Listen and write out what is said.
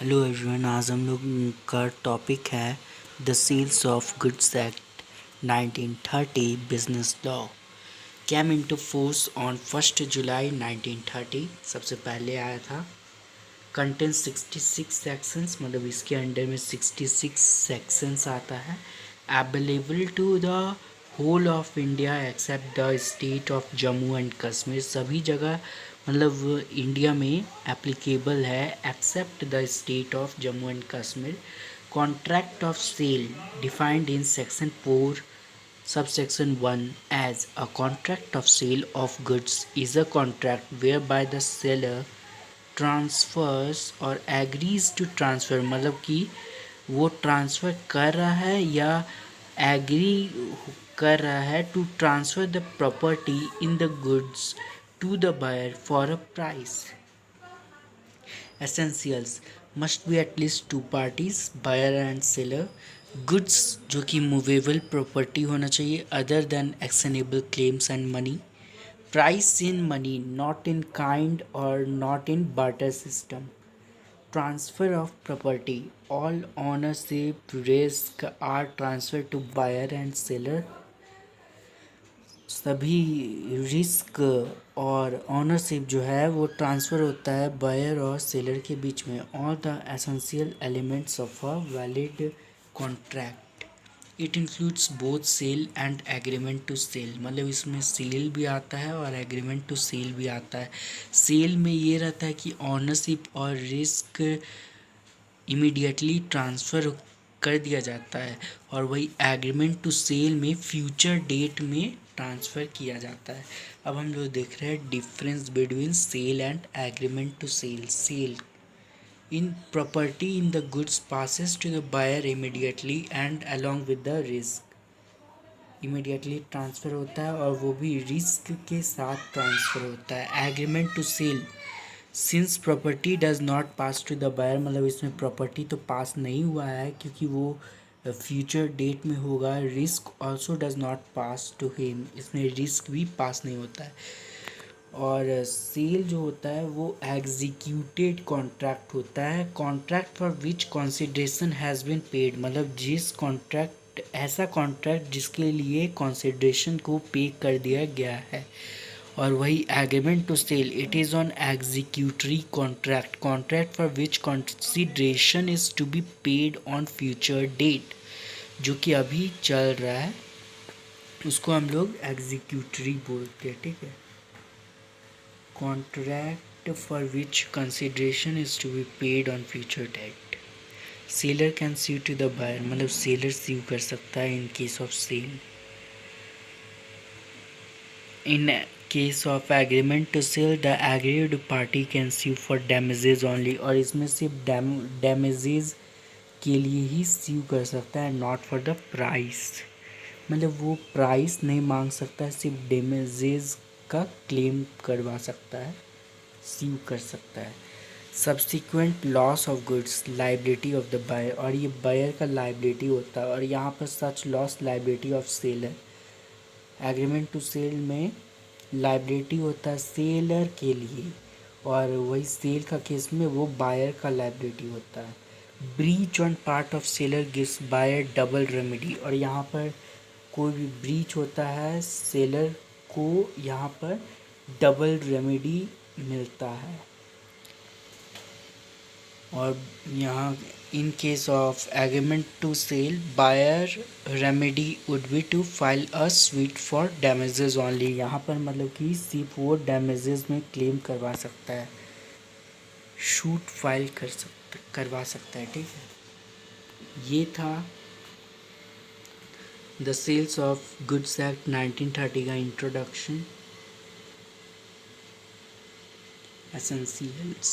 Hello everyone, आज हम लोग का टॉपिक है the sales of goods act 1930 business law came into force on 1 July 1930। सबसे पहले आया था। कंटेन 66 सेक्शंस, मतलब इसके अंडर में 66 सेक्शंस आता है। Available to the whole of India except the state of Jammu and Kashmir. सभी जगह मतलब इंडिया में एप्लीकेबल है except the state of Jammu and Kashmir. Contract of sale defined in section 4 subsection 1 as a contract of sale of goods is a contract whereby the seller transfers और agrees to transfer, मतलब कि वो transfer कर रहा है या agree कर रहा है to transfer the property in the goods to the buyer for a price. Essentials must be at least two parties, buyer and seller. Goods जो कि मूवेबल प्रॉपर्टी होना चाहिए other than actionable claims and money. Price in money, not in kind or not in barter system. Transfer of property. All ownership risk are transferred to buyer and seller. सभी risk और ownership जो है वो transfer होता है buyer और seller के बीच में। All the essential elements of a valid contract. It includes both sale and agreement to sale, मतलब इसमें सेल भी आता है और एग्रीमेंट टू सेल भी आता है। सेल में ये रहता है कि ऑनरशिप और रिस्क इमीडिएटली ट्रांसफ़र कर दिया जाता है, और वही एग्रीमेंट टू सेल में फ्यूचर डेट में ट्रांसफ़र किया जाता है। अब हम लोग देख रहे हैं difference between sale and agreement to sale. Sale in property in the goods passes to the buyer immediately and along with the risk। immediately transfer होता है और वो भी रिस्क के साथ ट्रांसफ़र होता है। Agreement to sale since property does not pass to the buyer, मतलब इसमें प्रॉपर्टी तो पास नहीं हुआ है क्योंकि वो फ्यूचर डेट में होगा। Risk also does not pass to him, इसमें रिस्क भी पास नहीं होता है। और सेल जो होता है वो एग्जीक्यूटेड कॉन्ट्रैक्ट होता है। Contract for which consideration has been paid, मतलब जिस कॉन्ट्रैक्ट ऐसा कॉन्ट्रैक्ट जिसके लिए कंसिडरेशन को पे कर दिया गया है। और वही agreement to sale, it is on executory contract, contract for which consideration is to be paid on future date, जो कि अभी चल रहा है उसको हम लोग एग्जीक्यूटरी बोलते हैं। ठीक है। Contract for which consideration is to be paid on future date. Seller can sue to the buyer, मतलब सेलर sue कर सकता है in case of sale. In case of agreement to sell, the aggrieved party can sue for damages only, और इसमें सिर्फ damages के लिए ही sue कर सकता है, not for the price। मतलब वो प्राइस नहीं मांग सकता है, सिर्फ डैमेजेस का क्लेम करवा सकता है, सीव कर सकता है। Subsequent loss of goods liability of the buyer, और ये बायर का लाइबिलिटी होता है, और यहाँ पर such loss liability of seller. Agreement to cell में लाइबिलिटी होता है सेलर के लिए, और वही सेल का केस में वो बायर का लाइबिलिटी होता है। Breach on part of seller gives buyer double remedy, और यहाँ पर कोई भी ब्रीच होता है सेलर को यहाँ पर डबल रेमेडी मिलता है। और यहाँ in case of agreement to sale buyer remedy would be to file a suit for damages only, यहाँ पर मतलब कि सिर्फ वो डैमेजेस में क्लेम करवा सकता है, शूट फाइल करवा सकता है। ठीक है। ये था the sales of goods act 1930 का इंट्रोडक्शन। एसेंशियल्स।